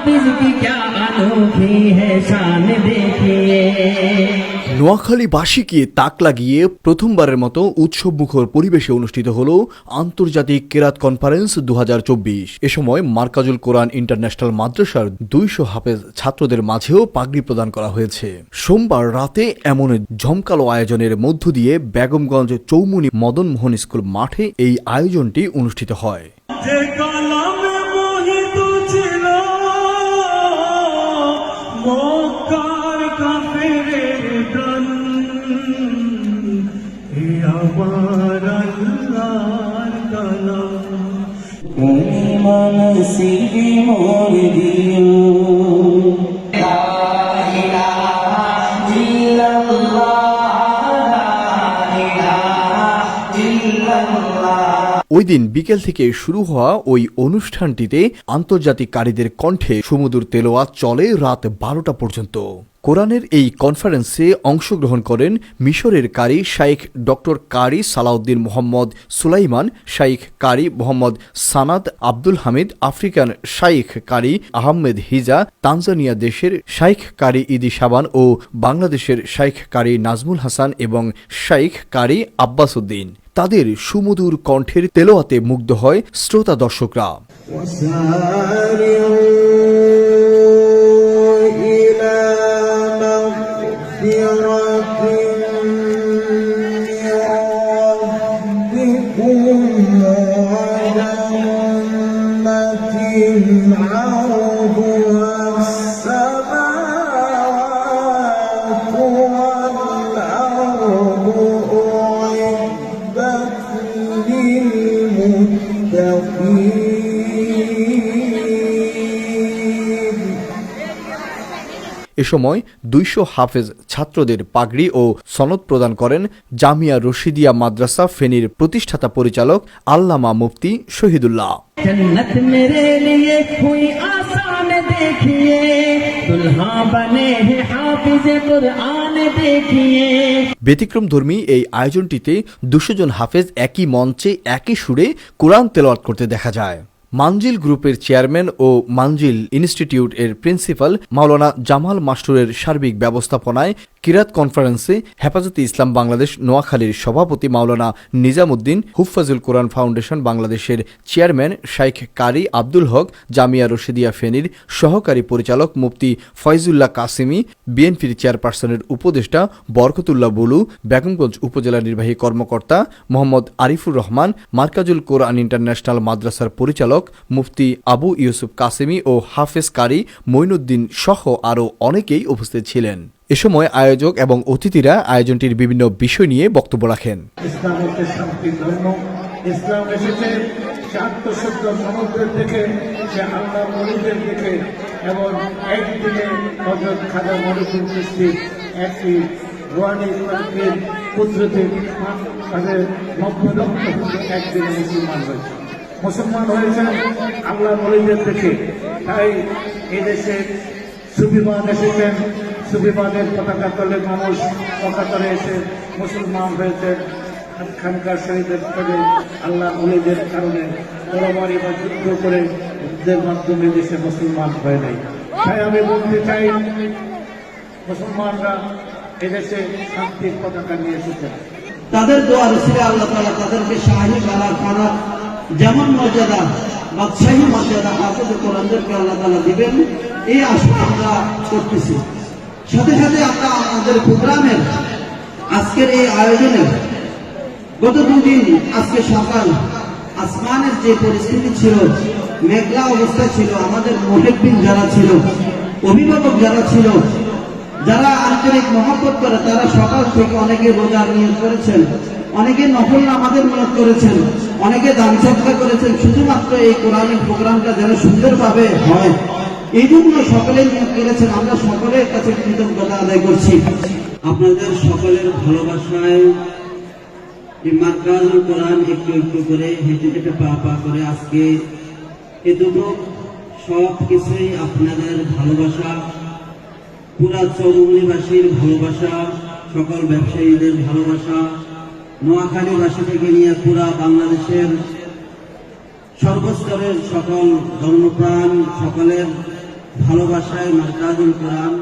हाफिज की क्या अनोखी है शान देखिए। নোয়াখালীবাসীকে তাক লাগিয়ে প্রথমবারের মতো উৎসবমুখর পরিবেশে অনুষ্ঠিত হল আন্তর্জাতিক কেরাত কনফারেন্স 2024। এ সময় মার্কাজুল কোরআন ইন্টারন্যাশনাল মাদ্রাসার 200 হাফেজ ছাত্রদের মাঝেও পাগড়ি প্রদান করা হয়েছে। সোমবার রাতে এমন জমকালো আয়োজনের মধ্য দিয়ে বেগমগঞ্জ চৌমুনি মদন মোহন স্কুল মাঠে এই আয়োজনটি অনুষ্ঠিত হয়। ওই দিন বিকেল থেকে শুরু হওয়া ওই অনুষ্ঠানটিতে আন্তর্জাতিক কারীদের কণ্ঠে সুমধুর তেলাওয়াত চলে রাত 12টা পর্যন্ত। কোরআনের এই কনফারেন্সে অংশগ্রহণ করেন মিশরের কারি শাইখ ডক্টর কারি সালাউদ্দিন মোহাম্মদ সুলাইমান, শাইখ কারি মোহাম্মদ সানাদ আব্দুল হামিদ, আফ্রিকান শাইখ কারি আহমেদ হিজা, তানজানিয়া দেশের শাইখ কারি ইদি সাবান ও বাংলাদেশের শাইখ কারি নাজমুল হাসান এবং শাইখ কারি আব্বাস উদ্দিন। তাদের সুমধুর কণ্ঠের তেলাওয়াতে মুগ্ধ হয় শ্রোতা দর্শকরা। এ সময় 200 হাফেজ ছাত্রদের পাগড়ি ও সনদ প্রদান করেন জামিয়া রশিদিয়া মাদ্রাসা ফেনীর প্রতিষ্ঠাতা পরিচালক আল্লামা মুফতি শহীদুল্লাহ। जन्नत मेरे लिए हुई आसान देखिए, दुल्हा बने हैं हाफिज कुरआन देखिए। ব্যতিক্রমধর্মী এই আয়োজনটিতে 200 জন হাফেজ একই মঞ্চে একই সুরে কোরআন তেলাওয়াত করতে দেখা যায়। মানজিল গ্রুপের চেয়ারম্যান ও মানজিল ইনস্টিটিউট এর প্রিন্সিপাল মাওলানা জামাল মাস্টুরের সার্বিক ব্যবস্থাপনায় কিরাত কনফারেন্সে হেফাজতে ইসলাম বাংলাদেশ নোয়াখালীর সভাপতি মাওলানা নিজামুদ্দিন, হুফাজুল কোরআন ফাউন্ডেশন বাংলাদেশের চেয়ারম্যান শাইখ কারি আব্দুল হক, জামিয়া রশিদিয়া ফেনীর সহকারী পরিচালক মুফতি ফয়জুল্লাহ কাসিমি, বিএনপির চেয়ারপারসনের উপদেষ্টা বরকতুল্লাহ বুলু, বেগমগঞ্জ উপজেলা নির্বাহী কর্মকর্তা মোহাম্মদ আরিফুর রহমান, মার্কাজুল কোরআন ইন্টারন্যাশনাল মাদ্রাসার পরিচালক মুফতি আবু ইউসুফ কাসিমি ও হাফেজ কারি মঈনুদ্দিন সহ আরও অনেকেই উপস্থিত ছিলেন। এ সময় আয়োজক এবং অতিথিরা আয়োজনটির বিভিন্ন বিষয় নিয়ে বক্তব্য রাখেন। ইসলাম হচ্ছে শান্তির ধর্ম। ইসলাম এসেছে শান্ত সমুদ্রের থেকে, সে আল্লাহ মরিদের দিকে, এবং একদিনে হযরত খাজা মঈনুদ্দিন চিশতি একটি রুহানি পীর পুত্রদের তাদের 90 লক্ষ একদিনে মুসলমান হয়েছেন আল্লাহ মরিদের থেকে। তাই এদেশে সুফিবাদ এসেছেন, সুফিবাদের পতাকা তলে মানুষ পতাকারে এসে মুসলমান হয়েছেন। খানকার শহীদের থেকে আল্লাহ ওলিদের কারণে তরবারি বা যুদ্ধ করে যুদ্ধের মাধ্যমে দেশে মুসলমান হয় নাই। তাই আমি বলতে চাই, মুসলমানরা এদেশে শান্তির পতাকা নিয়ে এসেছেন। তাদের দোয়ার ছিল আল্লাহ তাআলা তাদেরকে শাহী কালার খানাত যেমন মর্যাদা বাদশাহী মর্যাদা হাফেজ কোরআনদেরকে আল্লাহ তাআলা দিবেন, এই আশা আমরা করতেছি। সাথে সাথে আমরা আমাদের প্রোগ্রামের আজকের এই আয়োজনের গত দুদিন, আজকে সকাল আসমানের যে পরিস্থিতি ছিল, মেঘলা অবস্থা ছিল, আমাদের মুহিব্বিন যারা ছিল, অভিভাবক যারা ছিল, যারা আন্তরিক মহব্বত করে, তারা সকাল থেকে অনেকে রোজা নিয়ত করেছেন, অনেকে নফল নামাজের নিয়ত করেছেন, অনেকে দান সদকা করেছেন, শুধুমাত্র এই কোরআনের প্রোগ্রামটা যেন সুন্দরভাবে হয় এই জন্য সকলে নিয়ত করেছেন। আমরা সকলের কাছে কৃতজ্ঞতা আদায় করছি। আপনাদের সকলের ভালোবাসায় এই মার্কাজুল কোরআন একটু একটু করে হেঁটে হেঁটে পা পা করে আজকে এটুকু সব কিছুই আপনাদের ভালোবাসা, পুরা চৌমুনিবাসীর ভালোবাসা, সকল ব্যবসায়ীদের ভালোবাসা, নোয়াখালীবাসী থেকে নিয়ে পুরা বাংলাদেশের সর্বস্তরের সকল ধর্মপ্রাণ সকলের ভালোবাসায় Markazul Quran.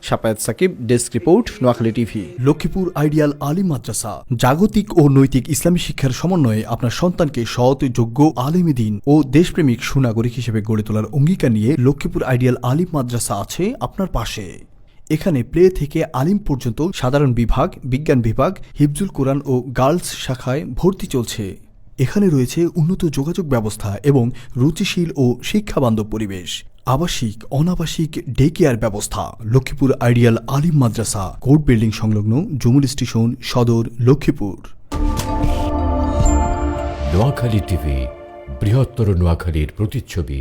Shapayat Sakib, desk report, Noakhali TV. Lakshmipur ideal Alim Madrasa জাগতিক ও নৈতিক ইসলামী শিক্ষার সমন্বয়ে আপনার সন্তানকে সৎ, যোগ্য, আলেমী দ্বীন ও দেশপ্রেমিক সুনাগরিক হিসেবে গড়ে তোলার অঙ্গীকার নিয়ে লক্ষ্মীপুর আইডিয়াল আলিম মাদ্রাসা আছে আপনার পাশে। এখানে প্লে থেকে আলিম পর্যন্ত সাধারণ বিভাগ, বিজ্ঞান বিভাগ, হিফজুল কোরআন ও গার্লস শাখায় ভর্তি চলছে। এখানে রয়েছে উন্নত যোগাযোগ ব্যবস্থা এবং রুচিশীল ও শিক্ষাবান্ধব পরিবেশ, আবাসিক, অনাবাসিক ডে কেয়ার ব্যবস্থা। লক্ষ্মীপুর আইডিয়াল আলিম মাদ্রাসা, কোর্ট বিল্ডিং সংলগ্ন, জুমুল স্টেশন, সদর, লক্ষ্মীপুর। নোয়াখালী টিভি, বৃহত্তর নোয়াখালীর প্রতিচ্ছবি।